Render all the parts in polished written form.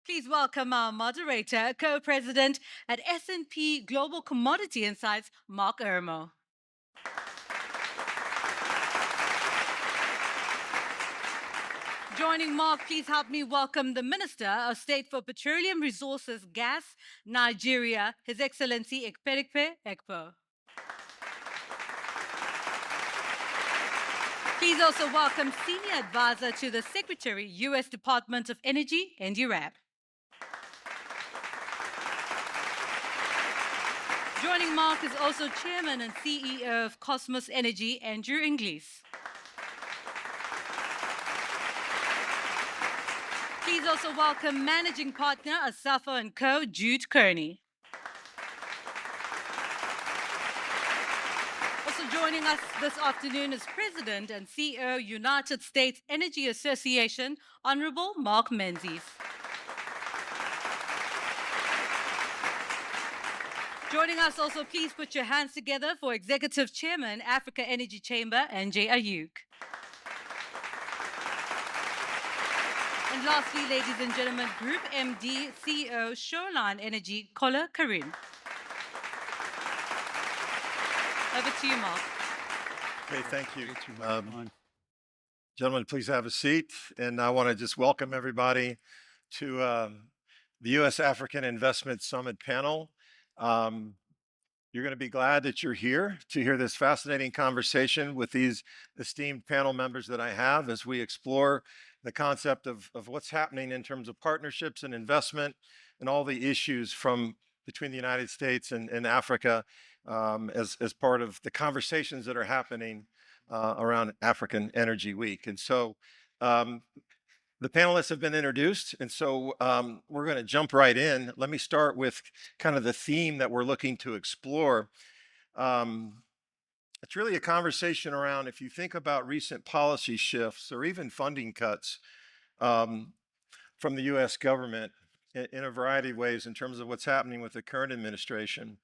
Please welcome our moderator, co-president at S&P Global Commodity Insights, Mark Eramo. Joining Mark, please help me welcome the Minister of State for Petroleum Resources, Gas, Nigeria, His Excellency Ekperikpe, Ekpo. Please also welcome Senior Advisor to the Secretary, U.S. Department of Energy, Rapp. Joining Mark is also Chairman and CEO of Cosmos Energy, Andrew Inglis. Please also welcome Managing Partner, Asafo & Co., Jude Kearney. Also joining us this afternoon is President and CEO, United States Energy Association, Honorable Mark Menzies. Joining us also, please put your hands together for Executive Chairman, Africa Energy Chamber, Nj Ayuk. And lastly, ladies and gentlemen, Group MD, CEO, Shoreline Energy, Kola Karim. Over to you, Mark. Okay, thank you. Gentlemen, please have a seat. And I want to just welcome everybody to the U.S. African Investment Summit panel. You're going to be glad that you're here to hear this fascinating conversation with these esteemed panel members that I have as we explore the concept of what's happening in terms of partnerships and investment and all the issues from between the United States and Africa as part of the conversations that are happening around African Energy Week. And so the panelists have been introduced, and so we're going to jump right in. Let me start with kind of the theme that we're looking to explore. It's really a conversation around, if you think about recent policy shifts or even funding cuts from the U.S. government in a variety of ways in terms of what's happening with the current administration.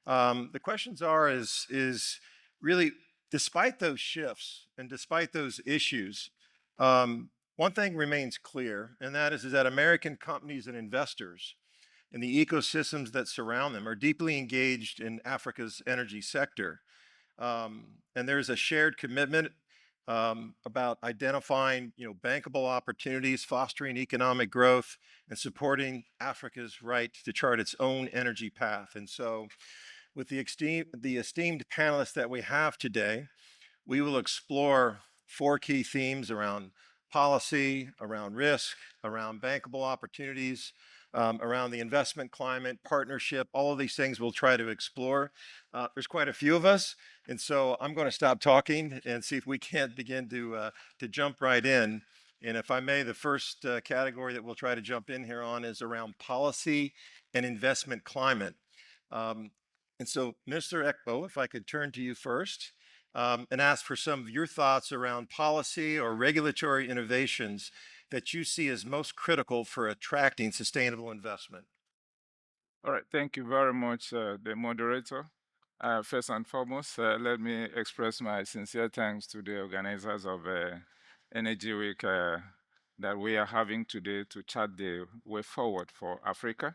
The questions is really, despite those shifts and despite those issues, one thing remains clear, and that is that American companies and investors and the ecosystems that surround them are deeply engaged in Africa's energy sector. And there's a shared commitment about identifying, bankable opportunities, fostering economic growth, and supporting Africa's right to chart its own energy path. And so, with the esteemed panelists that we have today, we will explore four key themes around policy, around risk, around bankable opportunities, around the investment climate, partnership, all of these things we'll try to explore. There's quite a few of us, and so I'm going to stop talking and see if we can't begin to jump right in. And if I may, the first category that we'll try to jump in here on is around policy and investment climate. And so, Mr. Ekpo, if I could turn to you first and ask for some of your thoughts around policy or regulatory innovations that you see as most critical for attracting sustainable investment. All right, thank you very much, the moderator. First and foremost, let me express my sincere thanks to the organizers of Energy Week that we are having today to chart the way forward for Africa.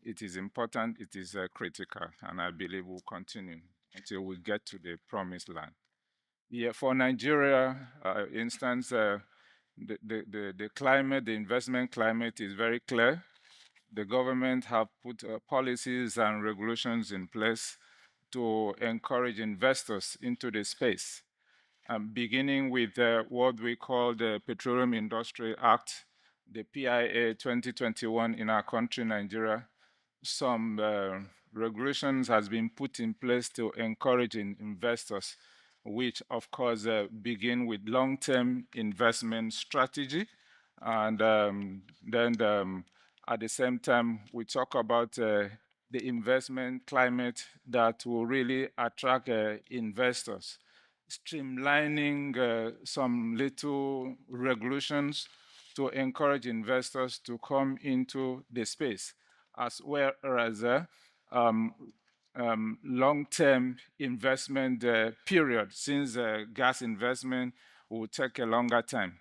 It is important, it is critical, and I believe will continue until we get to the promised land. Yeah, for Nigeria, instance, the climate, the investment climate is very clear. The government have put policies and regulations in place to encourage investors into the space, beginning with what we call the Petroleum Industry Act, the PIA 2021 in our country, Nigeria. Some regulations has been put in place to encourage investors, which of course begin with long-term investment strategy. And then at the same time, we talk about the investment climate that will really attract investors, streamlining some little regulations to encourage investors to come into the space, as well as long-term investment period, since gas investment will take a longer time.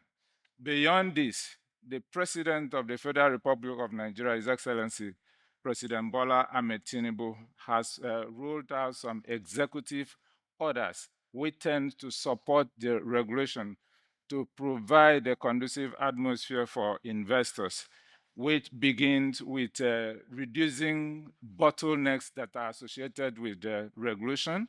Beyond this, the President of the Federal Republic of Nigeria, His Excellency President Bola Ahmed Tinubu, has rolled out some executive orders which tend to support the regulation to provide a conducive atmosphere for investors, which begins with reducing bottlenecks that are associated with the regulation,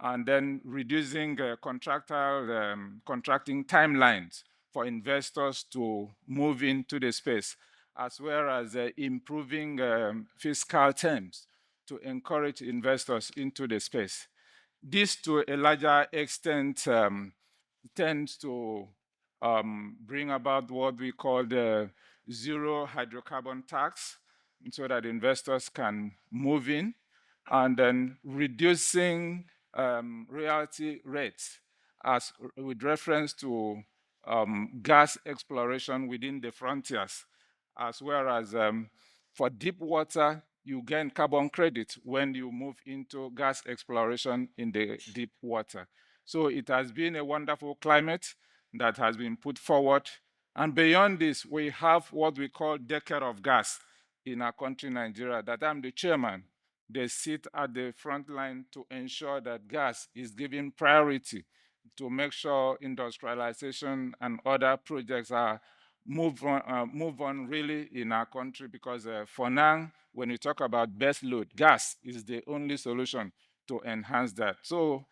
and then reducing contracting timelines for investors to move into the space, as well as improving fiscal terms to encourage investors into the space. This, to a larger extent, tends to bring about what we call the zero hydrocarbon tax, so that investors can move in, and then reducing royalty rates as with reference to gas exploration within the frontiers, as well as for deep water, you gain carbon credit when you move into gas exploration in the deep water. So it has been a wonderful climate that has been put forward. And beyond this, we have what we call decade of gas in our country, Nigeria, that I'm the chairman. They sit at the front line to ensure that gas is given priority to make sure industrialization and other projects are move on really in our country, because for now, when you talk about best load, gas is the only solution to enhance that. So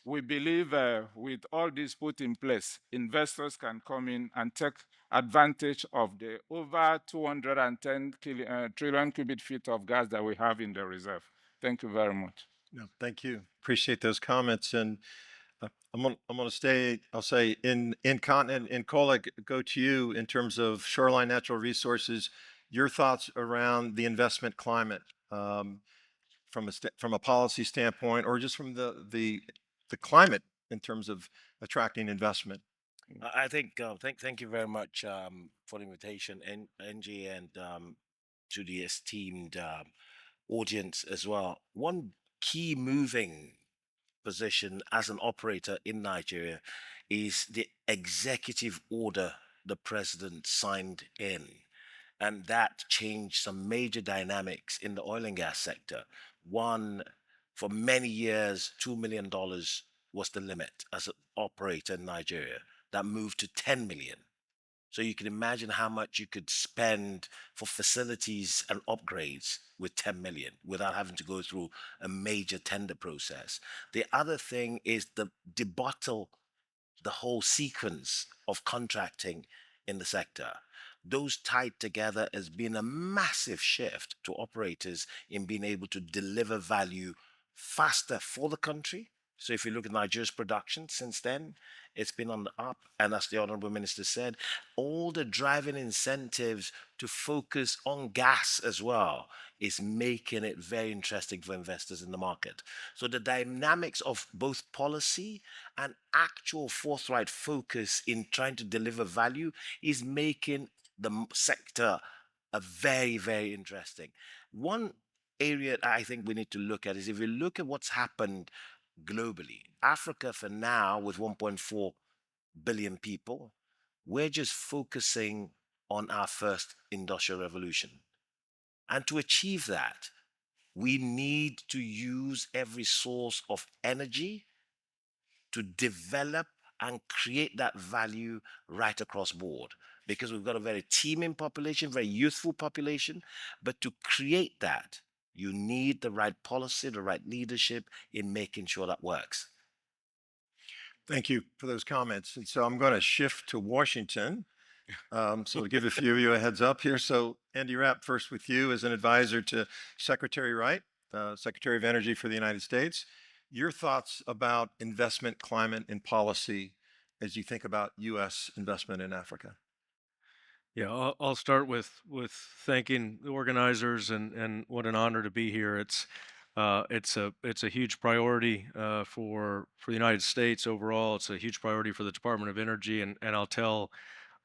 we believe with all this put in place, investors can come in and take advantage of the over 210 trillion cubic feet of gas that we have in the reserve. Thank you very much. No, thank you. Appreciate those comments. And I'm gonna stay, I'll say in continent, in Kola, go to you in terms of shoreline natural resources, your thoughts around the investment climate, from a policy standpoint, or just from the climate in terms of attracting investment. I think thank you very much for the invitation, NG, and to the esteemed audience as well. One key moving position as an operator in Nigeria is the executive order the president signed in. And that changed some major dynamics in the oil and gas sector. One, for many years, $2 million was the limit as an operator in Nigeria. That moved to 10 million. So you can imagine how much you could spend for facilities and upgrades with 10 million without having to go through a major tender process. The other thing is the debottle, the whole sequence of contracting in the sector. Those tied together has been a massive shift to operators in being able to deliver value faster for the country. So if you look at Nigeria's production since then, it's been on the up. And as the Honorable Minister said, all the driving incentives to focus on gas as well is making it very interesting for investors in the market. So the dynamics of both policy and actual forthright focus in trying to deliver value is making the sector a very, very interesting. One area I think we need to look at is if we look at what's happened globally. Africa, for now, with 1.4 billion people, we're just focusing on our first industrial revolution. And to achieve that, we need to use every source of energy to develop and create that value right across board. Because we've got a very teeming population, very youthful population, but to create that, you need the right policy, the right leadership in making sure that works. Thank you for those comments. And so I'm going to shift to Washington. So to give a few of you a heads up here. So Andy Rapp, first with you as an advisor to Secretary Wright, Secretary of Energy for the United States. Your thoughts about investment climate and policy as you think about U.S. investment in Africa? Yeah, I'll start with thanking the organizers, and what an honor to be here. It's a huge priority for the United States overall. It's a huge priority for the Department of Energy, and I'll tell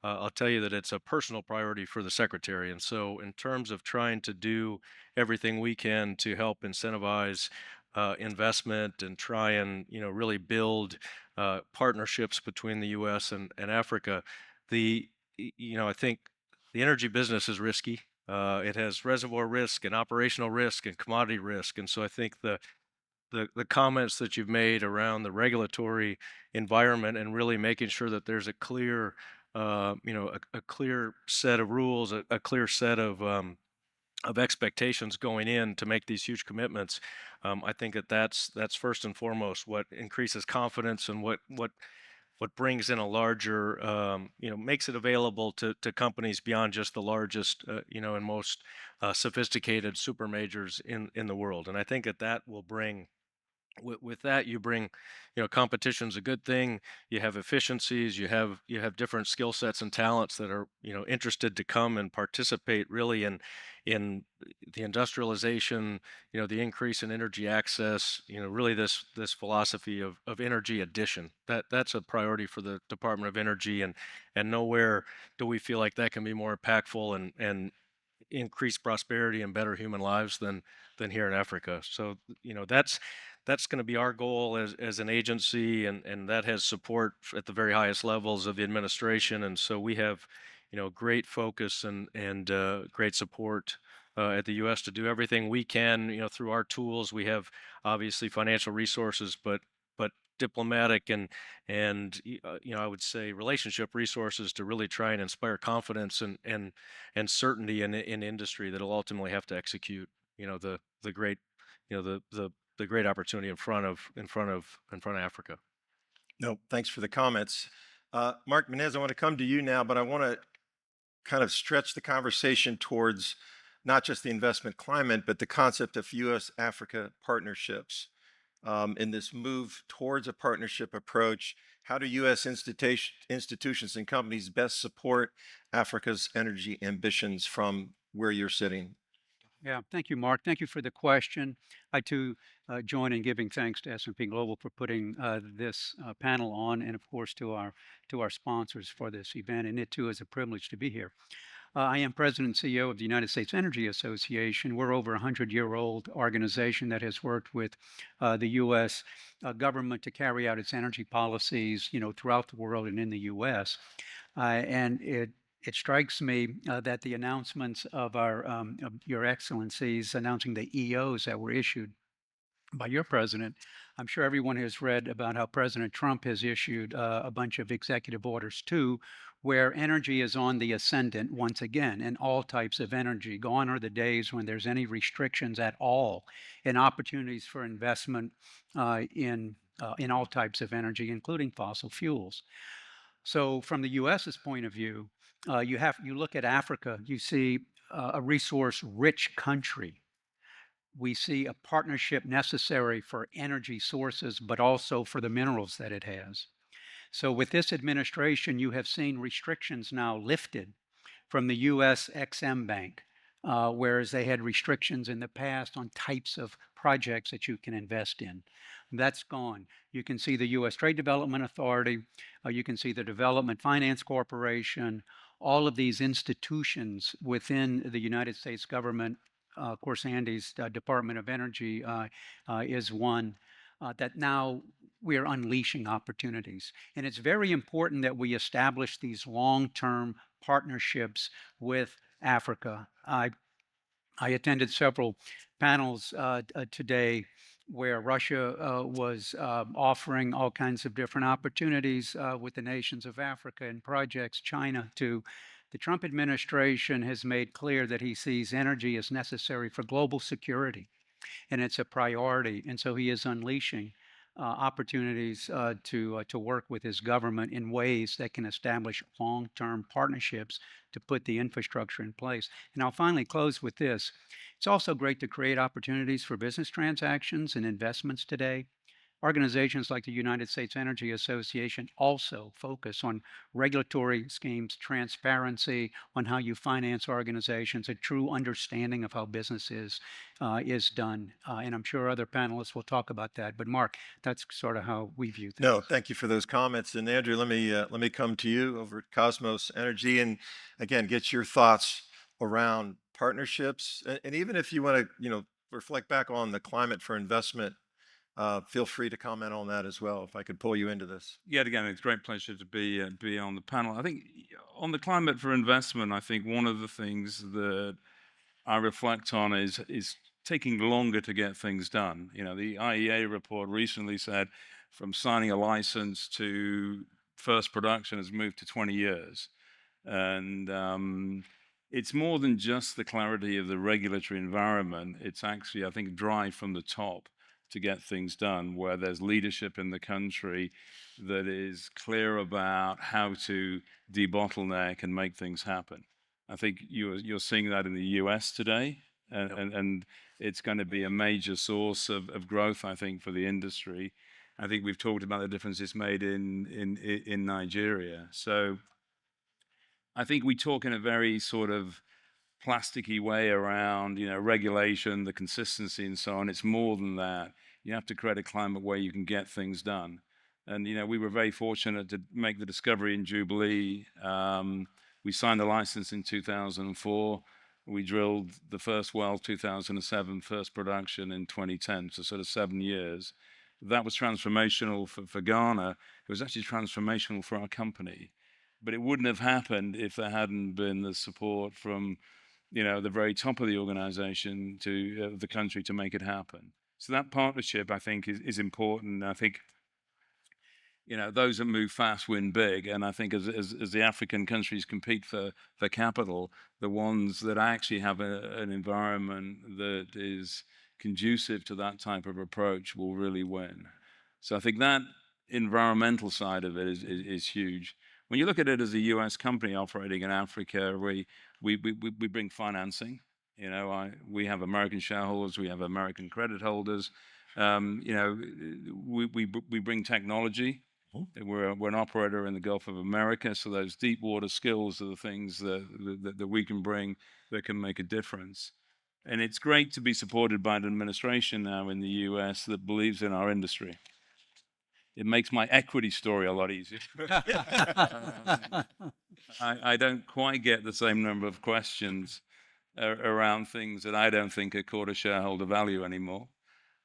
you that it's a personal priority for the Secretary. And so, in terms of trying to do everything we can to help incentivize investment and try and really build partnerships between the U.S. and Africa, I think the energy business is risky. It has reservoir risk and operational risk and commodity risk. And so I think the comments that you've made around the regulatory environment and really making sure that there's a clear, a clear set of rules, a clear set of expectations going in to make these huge commitments. I think that's first and foremost what increases confidence and what brings in a larger, makes it available to companies beyond just the largest, and most sophisticated super majors in the world. And I think that will bring with that you bring, competition's a good thing. You have efficiencies, you have different skill sets and talents that are, interested to come and participate really in the industrialization, the increase in energy access, really this philosophy of energy addition. That's a priority for the Department of Energy, and nowhere do we feel like that can be more impactful and increase prosperity and better human lives than here in Africa. So that's going to be our goal as an agency, and that has support at the very highest levels of the administration. And so we have great focus and great support at the U.S. to do everything we can through our tools. We have obviously financial resources, but diplomatic and I would say relationship resources to really try and inspire confidence and certainty in industry that'll ultimately have to execute the great the great opportunity in front of Africa. No, thanks for the comments. Mark Menez, I want to come to you now, but I want to kind of stretch the conversation towards not just the investment climate, but the concept of U.S.-Africa partnerships. In this move towards a partnership approach, how do U.S. institutions and companies best support Africa's energy ambitions from where you're sitting? Yeah, thank you, Mark. Thank you for the question. I too join in giving thanks to S&P Global for putting this panel on, and of course to our sponsors for this event. And it too is a privilege to be here. I am President and CEO of the United States Energy Association. We're over a 100-year-old organization that has worked with the U.S. Government to carry out its energy policies, throughout the world and in the U.S. And it strikes me that the announcements of of Your Excellencies announcing the EOs that were issued by your president, I'm sure everyone has read about how President Trump has issued a bunch of executive orders too, where energy is on the ascendant once again, and all types of energy. Gone are the days when there's any restrictions at all, and opportunities for investment in all types of energy, including fossil fuels. So from the US's point of view, you look at Africa, you see a resource-rich country. We see a partnership necessary for energy sources, but also for the minerals that it has. So with this administration, you have seen restrictions now lifted from the US Exim Bank, whereas they had restrictions in the past on types of projects that you can invest in. That's gone. You can see the US Trade Development Authority, you can see the Development Finance Corporation, all of these institutions within the United States government. Of course, Andy's Department of Energy is one that now we are unleashing opportunities. And it's very important that we establish these long-term partnerships with Africa. I attended several panels today where Russia was offering all kinds of different opportunities with the nations of Africa and projects, China too. The Trump administration has made clear that he sees energy as necessary for global security, and it's a priority. And so he is unleashing opportunities to work with his government in ways that can establish long-term partnerships to put the infrastructure in place. And I'll finally close with this. It's also great to create opportunities for business transactions and investments today. Organizations like the United States Energy Association also focus on regulatory schemes, transparency, on how you finance organizations, a true understanding of how business is done. And I'm sure other panelists will talk about that. But Mark, that's sort of how we view things. No, thank you for those comments. And Andrew, let me come to you over at Cosmos Energy and again get your thoughts around partnerships. And even if you want to reflect back on the climate for investment feel free to comment on that as well, if I could pull you into this. Yet again, it's a great pleasure to be on the panel. I think on the climate for investment, I think one of the things that I reflect on is taking longer to get things done. You know, the IEA report recently said from signing a license to first production has moved to 20 years. And it's more than just the clarity of the regulatory environment. It's actually, I think, drive from the top to get things done, where there's leadership in the country that is clear about how to debottleneck and make things happen. I think you're seeing that in the US today, and it's going to be a major source of growth, I think, for the industry. I think we've talked about the difference it's made in Nigeria. So I think we talk in a very sort of plasticky way around, regulation, the consistency and so on. It's more than that. You have to create a climate where you can get things done. And, we were very fortunate to make the discovery in Jubilee. We signed the license in 2004. We drilled the first well 2007, first production in 2010, so sort of 7 years. That was transformational for Ghana. It was actually transformational for our company. But it wouldn't have happened if there hadn't been the support from, the very top of the organization to the country to make it happen. So that partnership, I think, is important. I think, those that move fast win big. And I think as the African countries compete for capital, the ones that actually have an environment that is conducive to that type of approach will really win. So I think that environmental side of it is huge. When you look at it as a U.S. company operating in Africa, we bring financing. We have American shareholders, we have American credit holders. We bring technology. We're an operator in the Gulf of America, so those deep water skills are the things that we can bring that can make a difference. And it's great to be supported by an administration now in the U.S. that believes in our industry. It makes my equity story a lot easier. I don't quite get the same number of questions around things that I don't think are core to shareholder value anymore.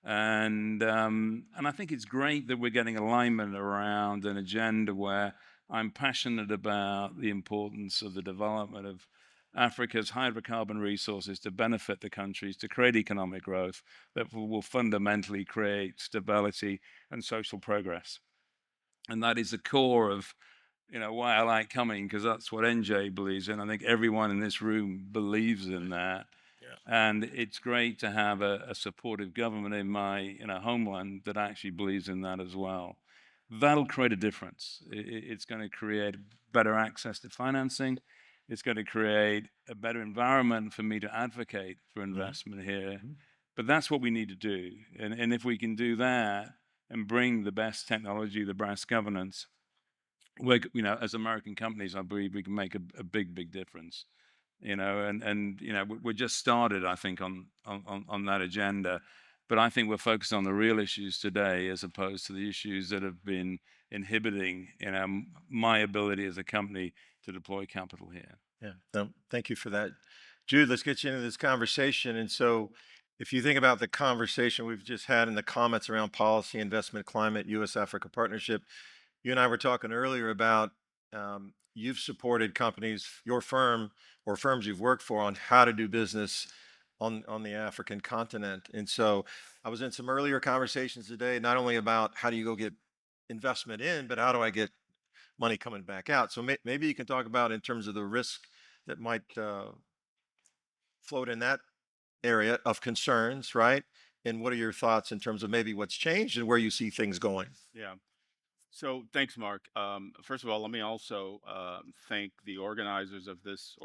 And I think it's great that we're getting alignment around an agenda where I'm passionate about the importance of the development of Africa's hydrocarbon resources to benefit the countries, to create economic growth that will fundamentally create stability and social progress. And that is the core of, why I like coming, because that's what NJ believes in. I think everyone in this room believes in that. Yeah. And it's great to have a supportive government in my homeland that actually believes in that as well. That'll create a difference. It's going to create better access to financing. It's going to create a better environment for me to advocate for investment here. But that's what we need to do. And if we can do that and bring the best technology, the best governance, as American companies, I believe we can make a big, big difference. We're just started, I think, on that agenda. But I think we're focused on the real issues today as opposed to the issues that have been inhibiting, my ability as a company to deploy capital here. Yeah, thank you for that. Jude, let's get you into this conversation. And so if you think about the conversation we've just had in the comments around policy, investment, climate, U.S.-Africa partnership, you and I were talking earlier about you've supported companies, your firm or firms you've worked for, on how to do business on the African continent. And so I was in some earlier conversations today, not only about how do you go get investment in, but how do I get money coming back out? So maybe you can talk about in terms of the risk that might float in that area of concerns, right? And what are your thoughts in terms of maybe what's changed and where you see things going? Yeah. So thanks, Mark. First of all, let me also thank the organizers of this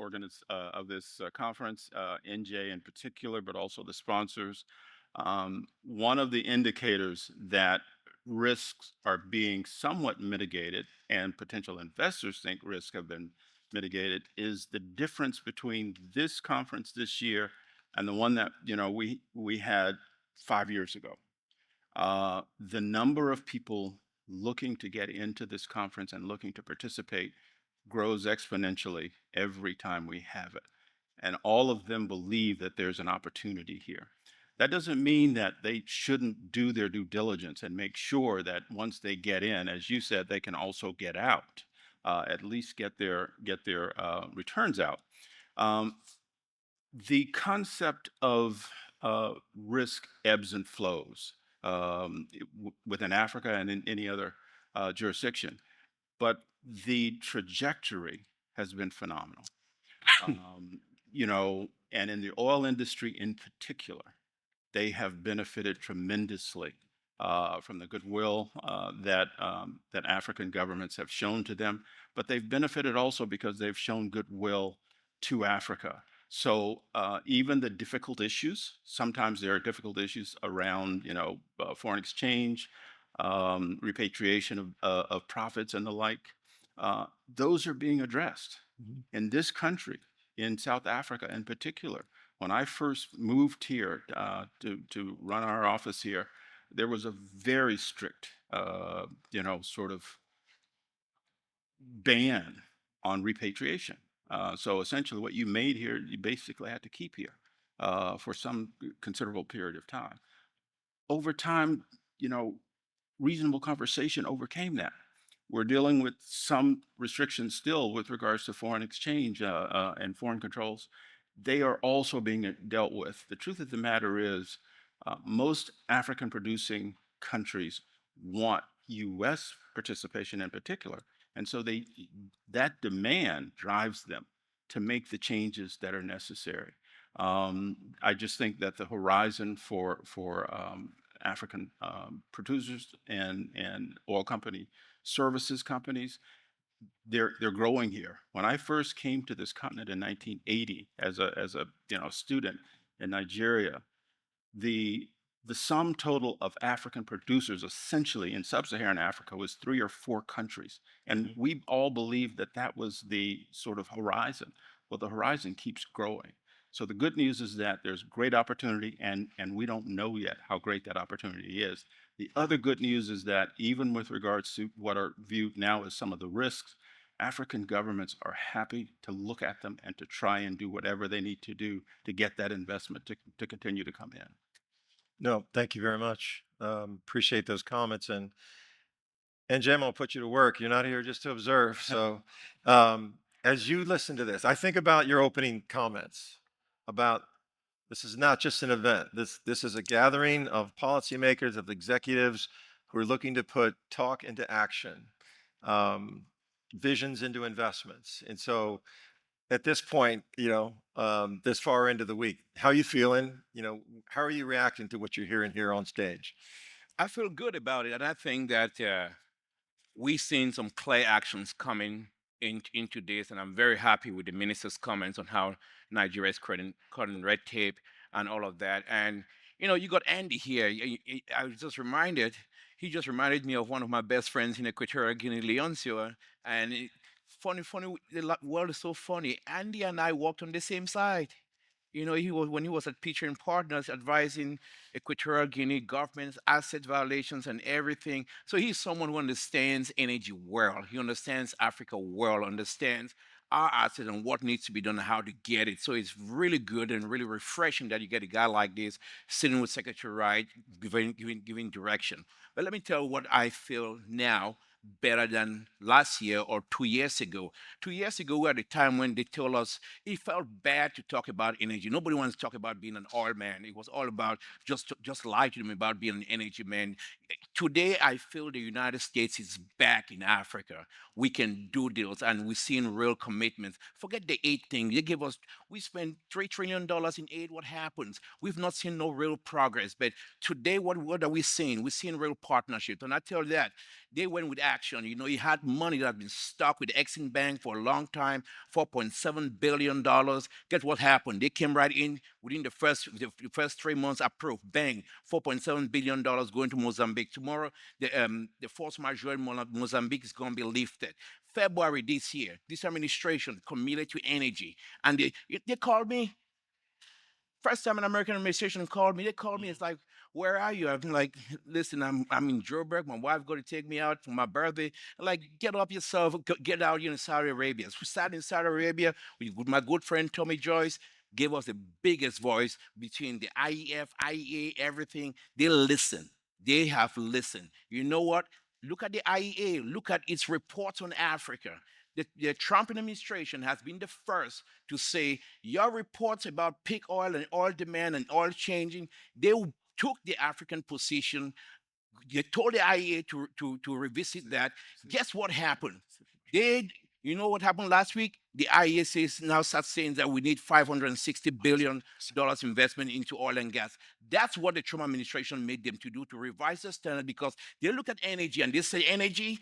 conference, NJ in particular, but also the sponsors. One of the indicators that risks are being somewhat mitigated and potential investors think risks have been mitigated is the difference between this conference this year and the one that we had 5 years ago. The number of people looking to get into this conference and looking to participate grows exponentially every time we have it. And all of them believe that there's an opportunity here. That doesn't mean that they shouldn't do their due diligence and make sure that once they get in, as you said, they can also get out, at least get their returns out. The concept of risk ebbs and flows within Africa and in any other jurisdiction, but the trajectory has been phenomenal. And in the oil industry in particular, they have benefited tremendously from the goodwill that African governments have shown to them, but they've benefited also because they've shown goodwill to Africa. So even the difficult issues, sometimes there are difficult issues around, foreign exchange, repatriation of profits and the like. Those are being addressed in this country, in South Africa in particular. When I first moved here to run our office here, there was a very strict, sort of ban on repatriation. So essentially, what you made here, you basically had to keep here for some considerable period of time. Over time, reasonable conversation overcame that. We're dealing with some restrictions still with regards to foreign exchange and foreign controls. They are also being dealt with. The truth of the matter is, most African producing countries want US participation in particular. And so that demand drives them to make the changes that are necessary. I just think that the horizon for African producers and oil company services companies, they're growing here. When I first came to this continent in 1980 as a student in Nigeria, the sum total of African producers essentially in sub-Saharan Africa was 3 or 4 countries. And we all believed that that was the sort of horizon. Well, the horizon keeps growing. So the good news is that there's great opportunity, and we don't know yet how great that opportunity is. The other good news is that even with regards to what are viewed now as some of the risks, African governments are happy to look at them and to try and do whatever they need to do to get that investment to continue to come in. No, thank you very much. Appreciate those comments. And Jim, I'll put you to work. You're not here just to observe. So as you listen to this, I think about your opening comments about this is not just an event. This is a gathering of policymakers, of executives who are looking to put talk into action, visions into investments. And so at this point, this far into the week, how are you feeling? How are you reacting to what you're hearing here on stage? I feel good about it, and I think that we've seen some clear actions coming into this, and I'm very happy with the minister's comments on how Nigeria is cutting red tape and all of that. And you got Andy here. I was just reminded. He just reminded me of one of my best friends in Equatorial Guinea, Leoncio, and funny, the world is so funny. Andy and I walked on the same side. He was when he was at Pitcher and Partners advising Equatorial Guinea governments, asset violations, and everything. So he's someone who understands energy well. He understands Africa well, understands our assets and what needs to be done and how to get it. So it's really good and really refreshing that you get a guy like this sitting with Secretary Wright, giving direction. But let me tell you what I feel now better than last year or 2 years ago. 2 years ago, we had a time when they told us it felt bad to talk about energy. Nobody wants to talk about being an oil man. It was all about just lie to them about being an energy man. Today, I feel the United States is back in Africa. We can do deals, and we're seeing real commitments. Forget the aid thing. We spent $3 trillion in aid. What happens? We've not seen no real progress. But today, what are we seeing? We're seeing real partnerships. And I tell you that, they went with action. You had money that had been stuck with Exim Bank for a long time, $4.7 billion. Guess what happened? They came right in within the first 3 months, approved. Bang, $4.7 billion going to Mozambique. Tomorrow, the force majeure in Mozambique is going to be lifted. February this year, this administration committed to energy. And they called me. First time an American administration called me, it's like, where are you? I'm like, listen, I'm in Joburg. My wife going to take me out for my birthday. I'm like, get up yourself, get out here in Saudi Arabia. So we sat in Saudi Arabia with my good friend Tommy Joyce. gave us the biggest voice between the IEF, IEA, everything. They listen. They have listened. You know what? Look at the IEA. Look at its reports on Africa. The Trump administration has been the first to say your reports about peak oil and oil demand and oil changing, they took the African position. They told the IEA to revisit that. Guess what happened? You know what happened last week? The IEA says now starts saying that we need $560 billion investment into oil and gas. That's what the Trump administration made them to do, to revise the standard, because they look at energy and they say energy,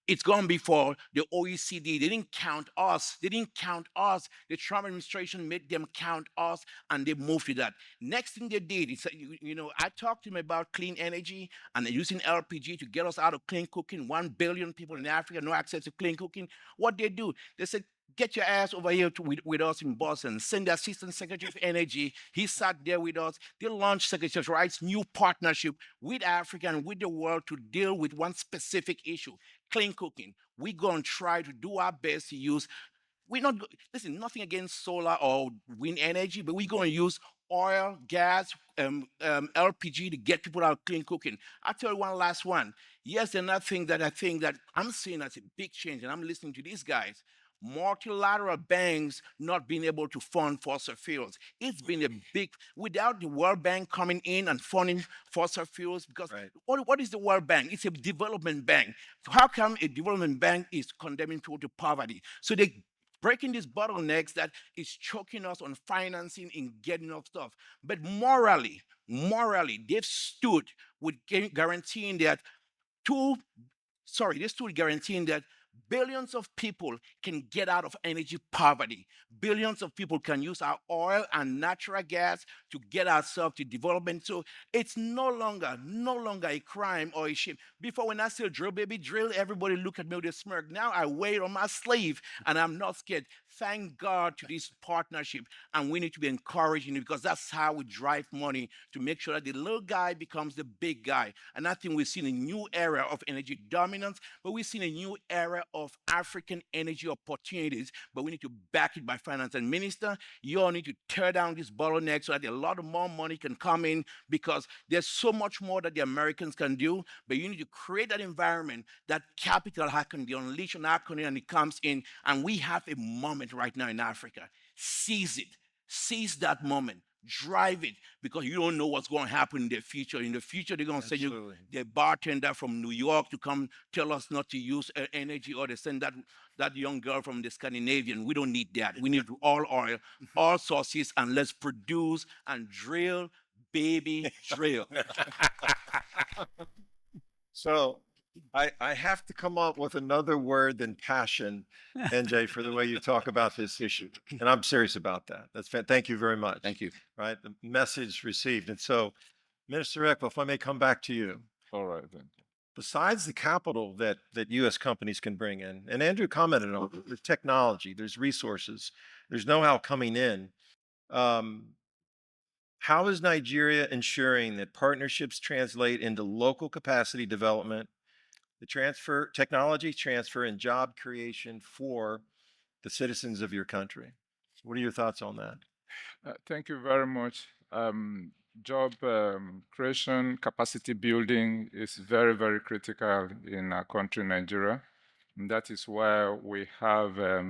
it's going to be for the OECD. They didn't count us. They didn't count us. The Trump administration made them count us, and they moved to that. Next thing they did is, I talked to them about clean energy and using LPG to get us out of clean cooking. 1 billion people in Africa, no access to clean cooking. What they do, they said, get your ass over here with us in Boston. Send the Assistant Secretary of Energy. He sat there with us. They launched Secretary Rights' new partnership with Africa and with the world to deal with one specific issue: clean cooking. We're going to try to do our best to use. We're not, listen, nothing against solar or wind energy, but we're going to use oil, gas, LPG to get people out of clean cooking. I'll tell you one last one. Yes, another thing that I think that I'm seeing as a big change, and I'm listening to these guys: multilateral banks not being able to fund fossil fuels. It's been a big, without the World Bank coming in and funding fossil fuels, because what is the World Bank? It's a development bank. How come a development bank is condemning people to poverty? So they breaking these bottlenecks that is choking us on financing and getting off stuff. But morally, they've stood with guaranteeing that they stood guaranteeing that billions of people can get out of energy poverty. Billions of people can use our oil and natural gas to get ourselves to development. So it's no longer a crime or a shame. Before, when I still drill, baby, drill, everybody look at me with a smirk. Now I wear it on my sleeve and I'm not scared. Thank God to this partnership, and we need to be encouraging it, because that's how we drive money, to make sure that the little guy becomes the big guy. And I think we've seen a new era of energy dominance, but we've seen a new era of African energy opportunities, but we need to back it by finance. And Minister, you all need to tear down this bottleneck so that a lot of more money can come in, because there's so much more that the Americans can do, but you need to create that environment that capital can be unleashed on our country, and it comes in. And we have a moment right now in Africa. Seize it. Seize that moment. Drive it, because you don't know what's going to happen in the future. In the future, they're going to send you the bartender from New York to come tell us not to use energy, or they send that young girl from the Scandinavian. We don't need that. We need all oil, all sources, and let's produce and drill, baby, drill. So I have to come up with another word than passion, NJ, for the way you talk about this issue. And I'm serious about that. Thank you very much. Thank you. Right? The message received. And so, Minister Ekpo, if I may come back to you. All right, then. Besides the capital that U.S. companies can bring in, and Andrew commented on it, there's technology, there's resources, there's know-how coming in. How is Nigeria ensuring that partnerships translate into local capacity development, the technology transfer, and job creation for the citizens of your country? What are your thoughts on that? Thank you very much. Job creation, capacity building is very, very critical in our country, Nigeria. And that is why we have a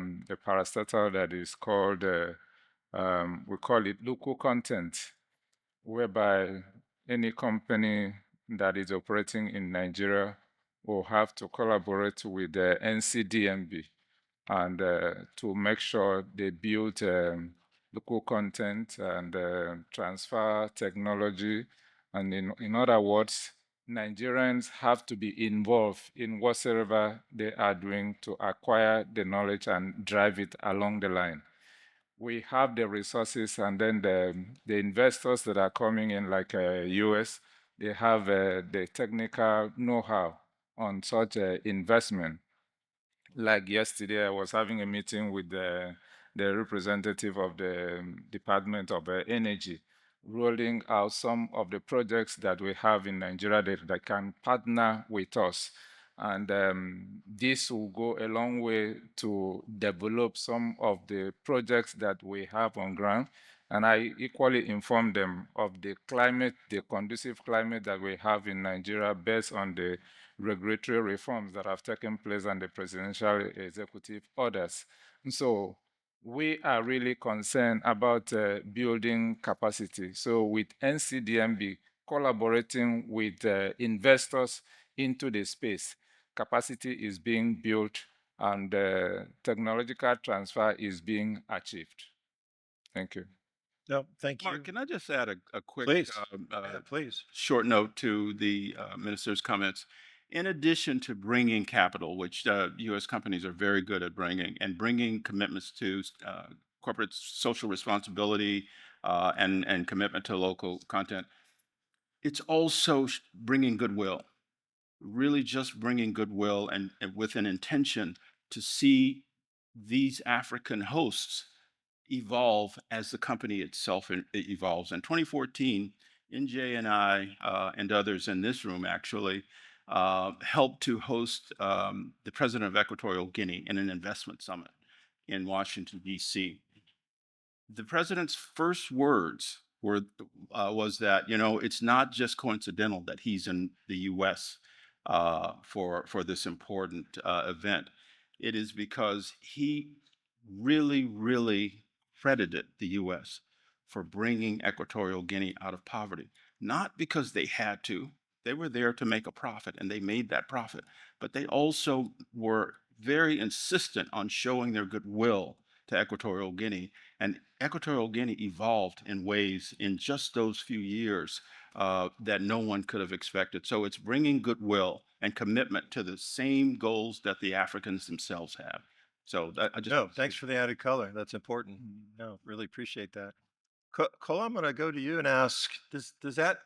parastatal that is called, we call it local content, whereby any company that is operating in Nigeria will have to collaborate with the NCDMB and to make sure they build local content and transfer technology. And in other words, Nigerians have to be involved in whatsoever they are doing to acquire the knowledge and drive it along the line. We have the resources, and then the investors that are coming in, like US, they have the technical know-how on such investment. Like yesterday, I was having a meeting with the representative of the Department of Energy, rolling out some of the projects that we have in Nigeria that can partner with us. And this will go a long way to develop some of the projects that we have on ground. And I equally inform them of the climate, the conducive climate that we have in Nigeria based on the regulatory reforms that have taken place and the presidential executive orders. And so we are really concerned about building capacity. So with NCDMB collaborating with investors into the space, capacity is being built and technological transfer is being achieved. Thank you. No, thank you. Mark, can I just add a quick Please. Please. short note to the minister's comments? In addition to bringing capital, which U.S. companies are very good at bringing, and bringing commitments to corporate social responsibility and commitment to local content, it's also bringing goodwill, really just bringing goodwill and with an intention to see these African hosts evolve as the company itself evolves. In 2014, NJ and I and others in this room actually helped to host the president of Equatorial Guinea in an investment summit in Washington, D.C. The president's first words were was that, you know, it's not just coincidental that he's in the U.S. For this important event. It is because he really credited the U.S. for bringing Equatorial Guinea out of poverty, not because they had to. They were there to make a profit, and they made that profit. But they also were very insistent on showing their goodwill to Equatorial Guinea. And Equatorial Guinea evolved in ways in just those few years that no one could have expected. So it's bringing goodwill and commitment to the same goals that the Africans themselves have. So I just No, thanks for the added color. That's important. No, really appreciate that. Cole, I'm going to go to you and ask, does that,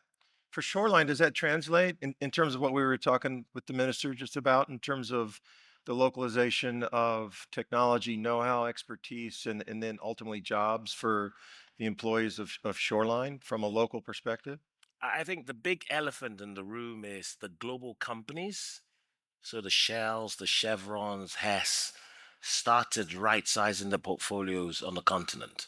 for Shoreline, does that translate in terms of what we were talking with the minister just about in terms of the localization of technology, know-how, expertise, and then ultimately jobs for the employees of Shoreline from a local perspective? I think the big elephant in the room is the global companies. So the Shells, the Chevrons, Hess started right sizing the portfolios on the continent.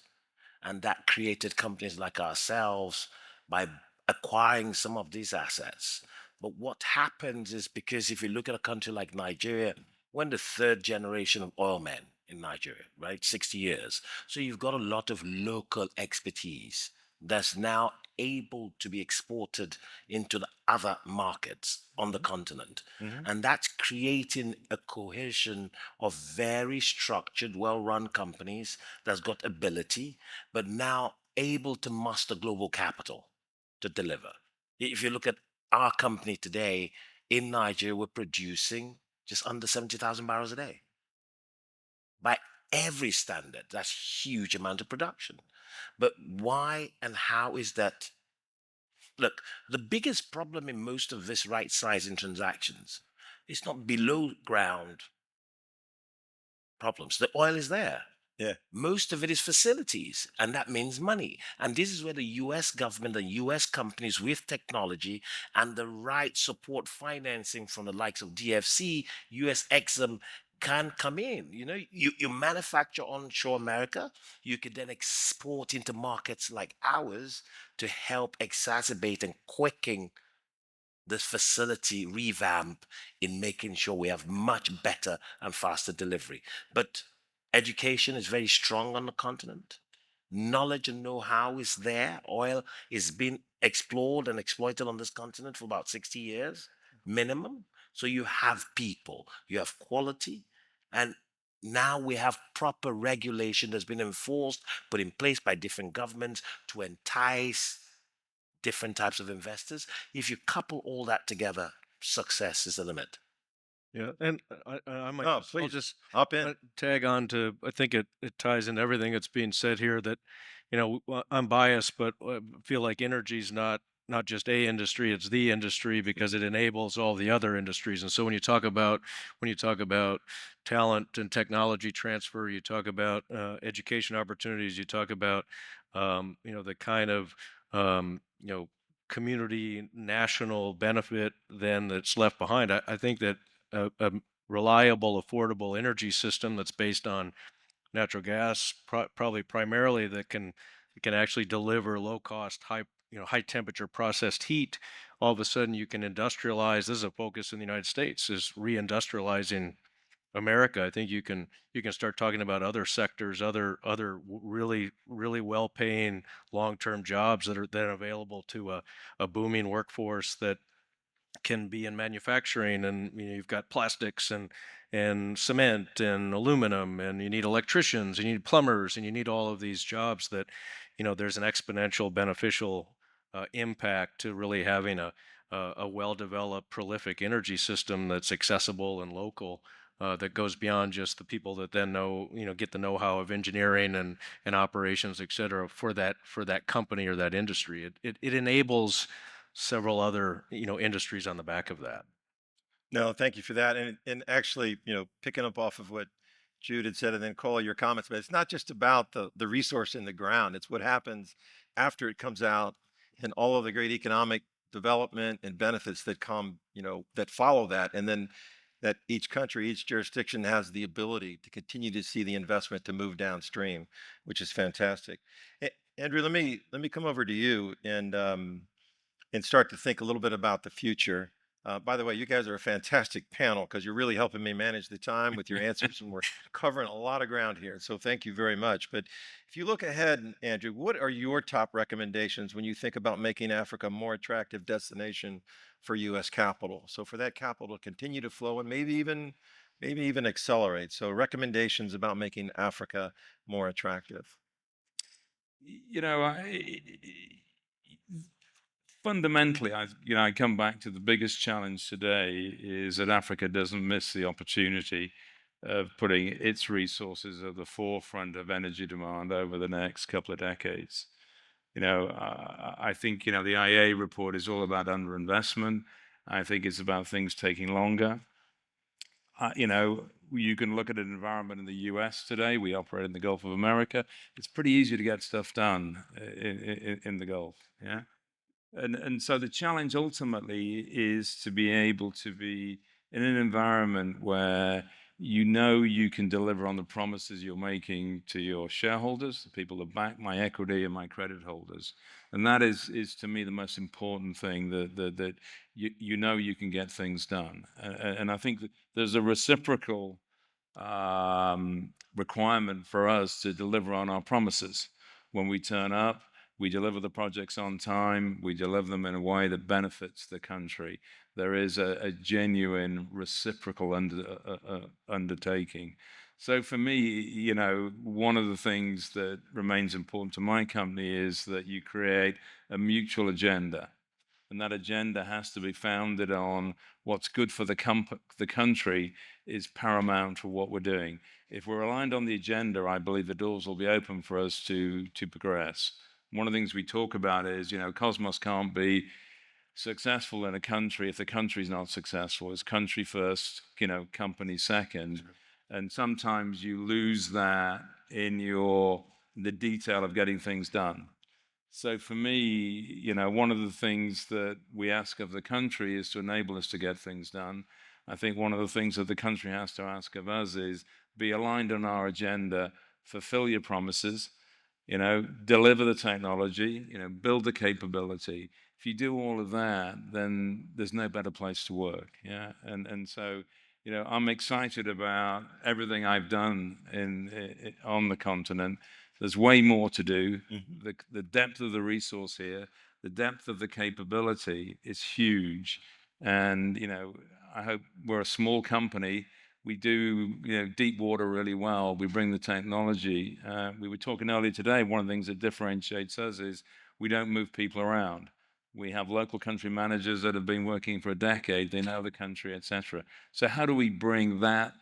And that created companies like ourselves by acquiring some of these assets. But what happens is, because if you look at a country like Nigeria, we're in the third generation of oil men in Nigeria, right? 60 years. So you've got a lot of local expertise that's now able to be exported into the other markets on the continent. And that's creating a cohesion of very structured, well-run companies that's got ability, but now able to muster global capital to deliver. If you look at our company today in Nigeria, we're producing just under 70,000 barrels a day. By every standard, that's huge amount of production. But why and how is that? Look, the biggest problem in most of this right sizing transactions is not below ground problems. The oil is there. Yeah. Most of it is facilities, and that means money. And this is where the US government and US companies with technology and the right support financing from the likes of DFC, US Exim can come in. You know, you manufacture onshore America, you could then export into markets like ours to help exacerbate and quicken this facility revamp in making sure we have much better and faster delivery. But education is very strong on the continent. Knowledge and know-how is there. Oil is being explored and exploited on this continent for about 60 years minimum. So you have people, you have quality, and now we have proper regulation that's been enforced, put in place by different governments to entice different types of investors. If you couple all that together, success is the limit. Yeah, and I might Oh, I'll please, just hop in. tag on to, I think it ties into everything that's being said here, that, you know, I'm biased, but feel like energy is not just a industry, it's the industry because it enables all the other industries. And so when you talk about talent and technology transfer, you talk about education opportunities, you talk about you know, the kind of you know, community national benefit then that's left behind. I think that a reliable, affordable energy system that's based on natural gas, probably primarily, that can actually deliver low cost, high temperature processed heat. All of a sudden, you can industrialize. This is a focus in the United States, is reindustrializing America. I think you can start talking about other sectors, other really well paying long term jobs that are then available to a booming workforce that can be in manufacturing. And you've got plastics and cement and aluminum, and you need electricians, and you need plumbers, and you need all of these jobs that, there's an exponential beneficial impact to really having a well-developed, prolific energy system that's accessible and local, that goes beyond just the people that then get the know-how of engineering and operations, et cetera, for that company or that industry. It enables several other industries on the back of that. No, thank you for that. And actually, picking up off of what Jude had said, and then Cole, your comments, but it's not just about the resource in the ground. It's what happens after it comes out, and all of the great economic development and benefits that come, that follow that. And then that each country, each jurisdiction has the ability to continue to see the investment to move downstream, which is fantastic. Andrew, let me come over to you and start to think a little bit about the future. By the way, you guys are a fantastic panel because you're really helping me manage the time with your answers, and we're covering a lot of ground here. So thank you very much. But if you look ahead, Andrew, what are your top recommendations when you think about making Africa a more attractive destination for U.S. capital? So for that capital to continue to flow and maybe even accelerate. So recommendations about making Africa more attractive. Fundamentally, I come back to the biggest challenge today is that Africa doesn't miss the opportunity of putting its resources at the forefront of energy demand over the next couple of decades. I think, the IEA report is all about underinvestment. I think it's about things taking longer. You can look at an environment in the US today. We operate in the Gulf of America. It's pretty easy to get stuff done in the Gulf. Yeah. And so the challenge ultimately is to be able to be in an environment where you can deliver on the promises you're making to your shareholders, the people that back my equity and my credit holders. And that is to me the most important thing, that you can get things done. And I think that there's a reciprocal requirement for us to deliver on our promises. When we turn up, we deliver the projects on time. We deliver them in a way that benefits the country. There is a genuine reciprocal undertaking. So for me, one of the things that remains important to my company is that you create a mutual agenda. And that agenda has to be founded on what's good for the country is paramount for what we're doing. If we're aligned on the agenda, I believe the doors will be open for us to progress. One of the things we talk about is, Cosmos can't be successful in a country if the country's not successful. It's country first, company second. And sometimes you lose that in the detail of getting things done. So for me, one of the things that we ask of the country is to enable us to get things done. I think one of the things that the country has to ask of us is be aligned on our agenda, fulfill your promises, deliver the technology, build the capability. If you do all of that, then there's no better place to work. Yeah. And so, I'm excited about everything I've done on the continent. There's way more to do. Mm-hmm. The depth of the resource here, the depth of the capability is huge. And, I hope we're a small company. We do, deep water really well. We bring the technology. We were talking earlier today, one of the things that differentiates us is we don't move people around. We have local country managers that have been working for a decade. They know the country, et cetera. So how do we bring that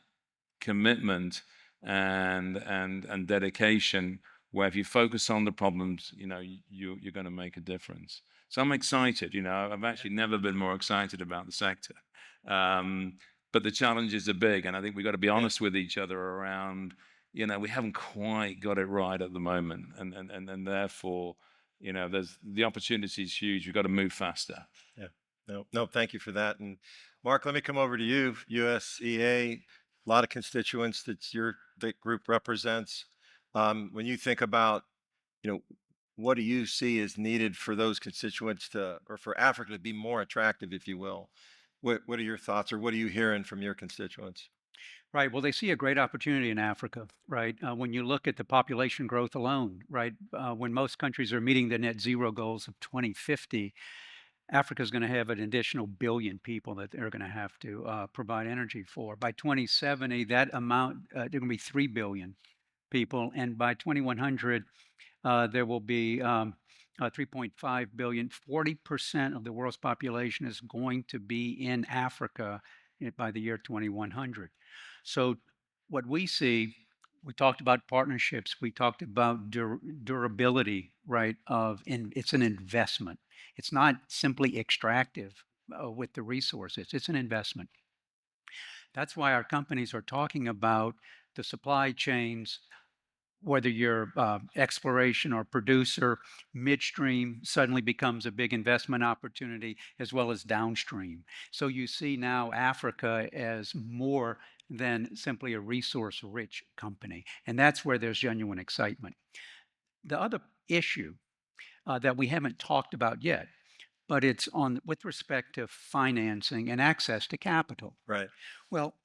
commitment and dedication where if you focus on the problems, you're going to make a difference. So I'm excited. I've actually never been more excited about the sector. But the challenges are big, and I think we've got to be honest with each other around, we haven't quite got it right at the moment, and therefore, there's the opportunity is huge. We've got to move faster. Yeah, No, thank you for that. And Mark, let me come over to you. USEA, a lot of constituents that group represents. When you think about, you know, what do you see is needed for those constituents or for Africa to be more attractive, if you will? What are your thoughts, or what are you hearing from your constituents? Right. Well, they see a great opportunity in Africa, right? When you look at the population growth alone, right? When most countries are meeting the net zero goals of 2050, Africa is going to have an additional billion people that they're going to have to provide energy for. By 2070, that amount, there going to be 3 billion people. And by 2100, there will be 3.5 billion. 40% of the world's population is going to be in Africa by the year 2100. So what we see, we talked about partnerships, we talked about durability, right? It's an investment. It's not simply extractive with the resources. It's an investment. That's why our companies are talking about the supply chains, whether you're exploration or producer, midstream suddenly becomes a big investment opportunity, as well as downstream. So you see now Africa as more than simply a resource-rich company, and that's where there's genuine excitement. The other issue that we haven't talked about yet, but it's on with respect to financing and access to capital. Right. Well,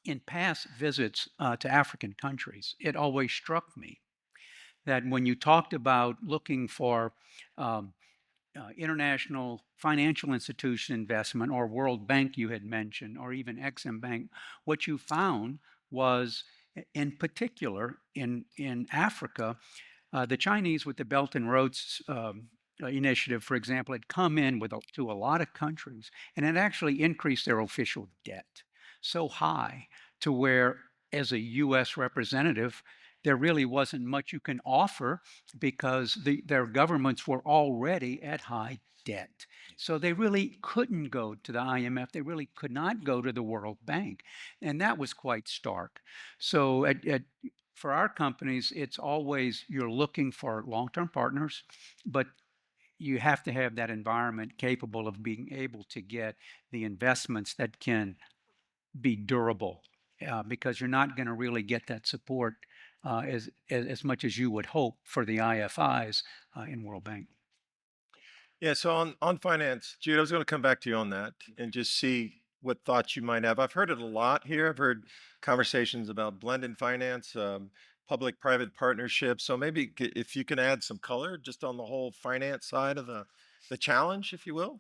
in past visits to African countries, it always struck me that when you talked about looking for um, international financial institution investment, or World Bank you had mentioned, or even Exim Bank, what you found was, in particular, in Africa, the Chinese with the Belt and Roads initiative, for example, had come in to a lot of countries, and it actually increased their official debt so high to where, as a U.S. representative, there really wasn't much you can offer because their governments were already at high debt. So they really couldn't go to the IMF. They really could not go to the World Bank. And that was quite stark. So for our companies, it's always you're looking for long-term partners, but you have to have that environment capable of being able to get the investments that can be durable, because you're not going to really get that support as much as you would hope for the IFIs in World Bank. Yeah, so on finance, Jude, I was going to come back to you on that and just see what thoughts you might have. I've heard it a lot here. I've heard conversations about blended finance, public-private partnerships. So maybe if you can add some color just on the whole finance side of the challenge, if you will.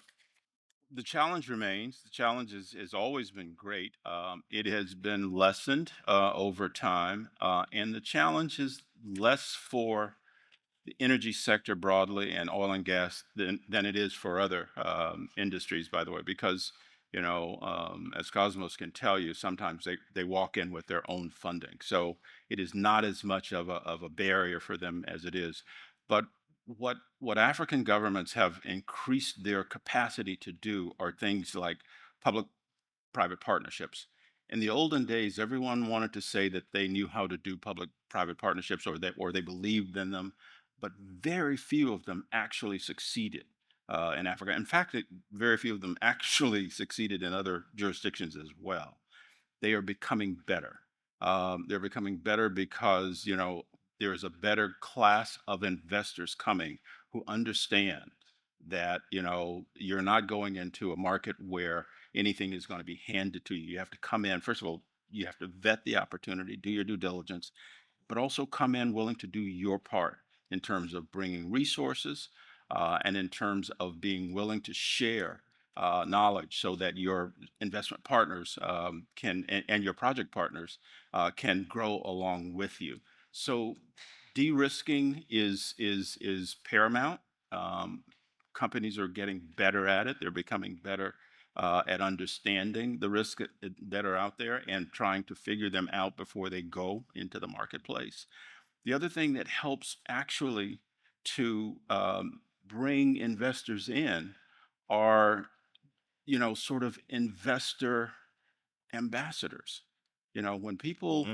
The challenge remains. The challenge has always been great. It has been lessened over time, and the challenge is less for the energy sector broadly and oil and gas than it is for other industries, by the way, because, as Cosmos can tell you, sometimes they walk in with their own funding. So it is not as much of a barrier for them as it is. But what African governments have increased their capacity to do are things like public-private partnerships. In the olden days, everyone wanted to say that they knew how to do public-private partnerships, or they believed in them, but very few of them actually succeeded in Africa. In fact, very few of them actually succeeded in other jurisdictions as well. They are becoming better. They're becoming better because there is a better class of investors coming who understand that you're not going into a market where anything is going to be handed to you. You have to come in. First of all, you have to vet the opportunity, do your due diligence, but also come in willing to do your part in terms of bringing resources and in terms of being willing to share knowledge so that your investment partners and your project partners can grow along with you. So de-risking is paramount. Companies are getting better at it. They're becoming better at understanding the risks that are out there and trying to figure them out before they go into the marketplace. The other thing that helps actually to bring investors in are, sort of investor ambassadors. When people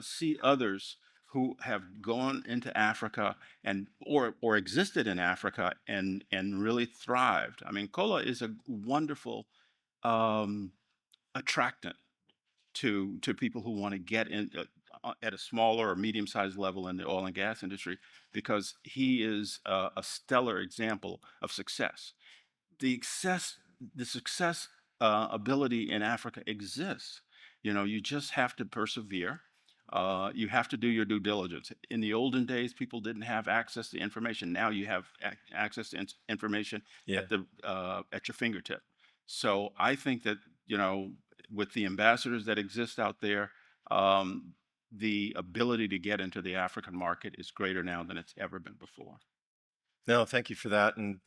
see others who have gone into Africa and or existed in Africa and really thrived. I mean, cola is a wonderful attractant to people who want to get in at a smaller or medium-sized level in the oil and gas industry, because he is a stellar example of success. The success ability in Africa exists. You know, you just have to persevere. You have to do your due diligence. In the olden days, people didn't have access to information. Now you have access to information Yeah. at your fingertip. So I think that, you know, with the ambassadors that exist out there, the ability to get into the African market is greater now than it's ever been before. No, thank you for that. And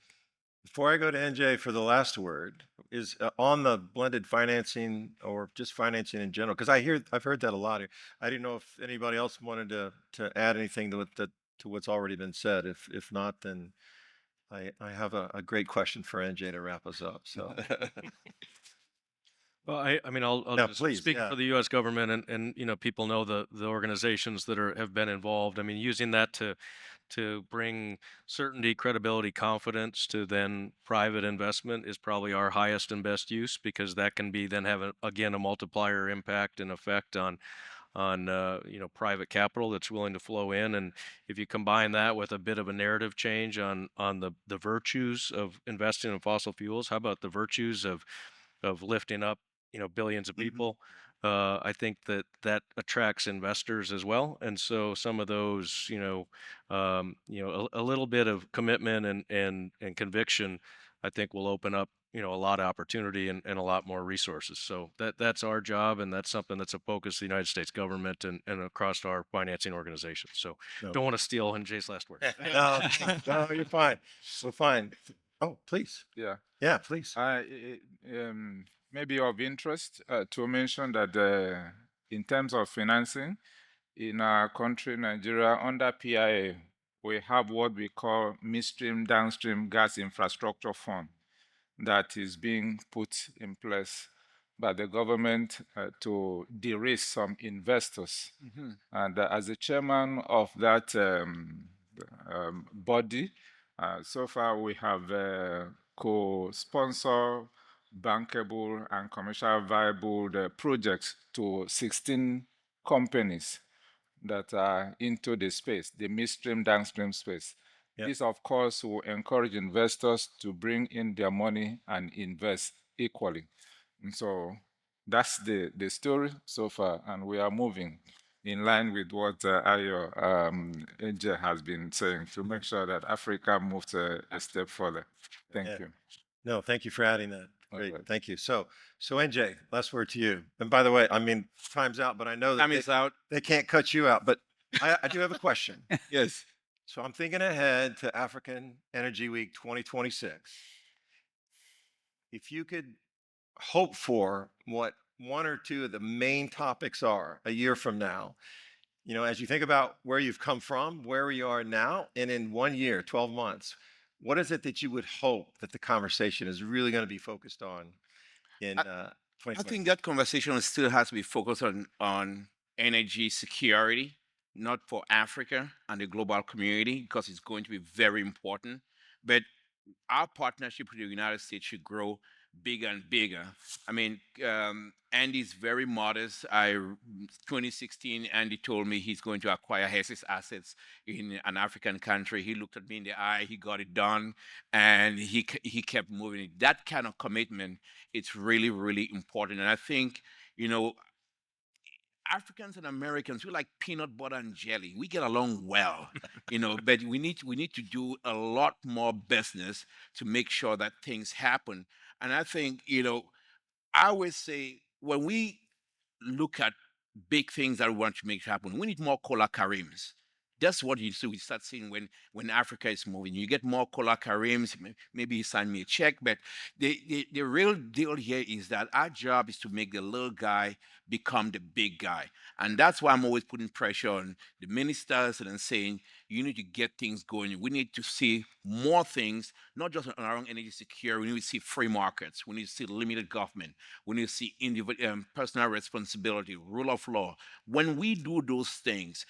before I go to NJ for the last word, is on the blended financing or just financing in general, because I've heard that a lot here. I didn't know if anybody else wanted to add anything to what's already been said. If not, then I have a great question for NJ to wrap us up. So Well, I mean, I'll No, just please, speak yeah. for the U.S. government, and you know, people know the organizations that have been involved. I mean, using that to bring certainty, credibility, confidence to then private investment is probably our highest and best use, because that can be then have again a multiplier impact and effect on you know, private capital that's willing to flow in. And if you combine that with a bit of a narrative change on the virtues of investing in fossil fuels, how about the virtues of lifting up, you know, billions of people? I think that attracts investors as well. And so some of those, you know, a little bit of commitment and conviction, I think will open up, you know, a lot of opportunity and a lot more resources. So that's our job, and that's something that's a focus of the United States government and across our financing organizations. So No. don't want to steal NJ's last word. No, no, you're fine. We're fine. Oh, please. Yeah. Yeah, please. Maybe of interest to mention that in terms of financing in our country, Nigeria, under PIA, we have what we call midstream downstream gas infrastructure fund that is being put in place by the government to de-risk some investors. And as the chairman of that body, so far we have co-sponsored bankable and commercial viable projects to 16 companies that are into the space, the midstream downstream space. Yep. This, of course, will encourage investors to bring in their money and invest equally. And so that's the story so far, and we are moving in line with what Ayo NJ has been saying to make sure that Africa moves a step further. Thank Yeah. you. No, thank you for adding that. All Great, right. thank you. So NJ, last word to you. And by the way, I mean, time's out, but I know that Time is out. they can't cut you out. But I do have a question. Yes. So I'm thinking ahead to African Energy Week 2026. If you could hope for what one or two of the main topics are a year from now, you know, as you think about where you've come from, where we are now, and in 1 year, 12 months, what is it that you would hope that the conversation is really going to be focused on in I 2026? think that conversation still has to be focused on energy security, not for Africa and the global community, because it's going to be very important. But our partnership with the United States should grow bigger and bigger. I mean, Andy's very modest. 2016, Andy told me he's going to acquire his assets in an African country. He looked at me in the eye, he got it done, and he kept moving. That kind of commitment, it's really, really important. And I think, you know, Africans and Americans, we like peanut butter and jelly. We get along well, you know, but we need to do a lot more business to make sure that things happen. And I think, you know, I always say when we look at big things that we want to make happen, we need more Kola Karims. That's what you see. We start seeing when Africa is moving. You get more Kola Karims. Maybe you sign me a check, but the real deal here is that our job is to make the little guy become the big guy, and that's why I'm always putting pressure on the ministers and saying you need to get things going. We need to see more things, not just on our own energy security. We need to see free markets. We need to see limited government. We need to see individual personal responsibility, rule of law. When we do those things,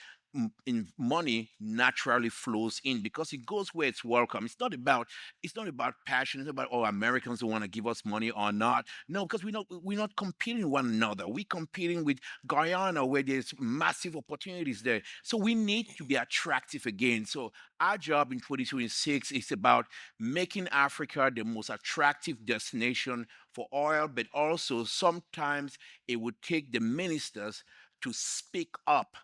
money naturally flows in because it goes where it's welcome. It's not about passion. It's about Americans who want to give us money or not. No, because we're not competing with one another. We're competing with Guyana where there's massive opportunities there. So we need to be attractive again. So our job in 2026 is about making Africa the most attractive destination for oil, but also sometimes it would take the ministers to speak up.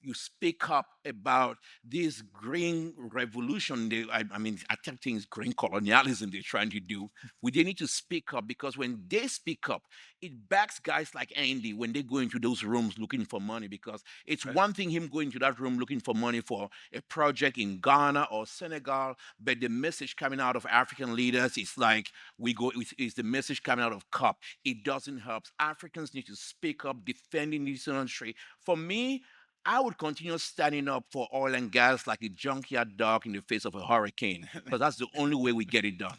You speak up about this green revolution. I mean, I think things green colonialism they're trying to do. They need to speak up because when they speak up, it backs guys like Andy when they go into those rooms looking for money. Because it's one thing him going to that room looking for money for a project in Ghana or Senegal, but the message coming out of African leaders is like it's the message coming out of COP. It doesn't help. Africans need to speak up, defending this industry. For me, I would continue standing up for oil and gas like a junkyard dog in the face of a hurricane, because that's the only way we get it done.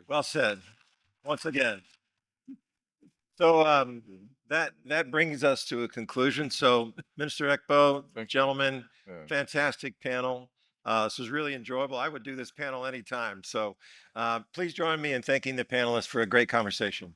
Well said. Once again. So that brings us to a conclusion. So, Minister Ekpo, gentlemen, fantastic panel. This was really enjoyable. I would do this panel anytime. So please join me in thanking the panelists for a great conversation.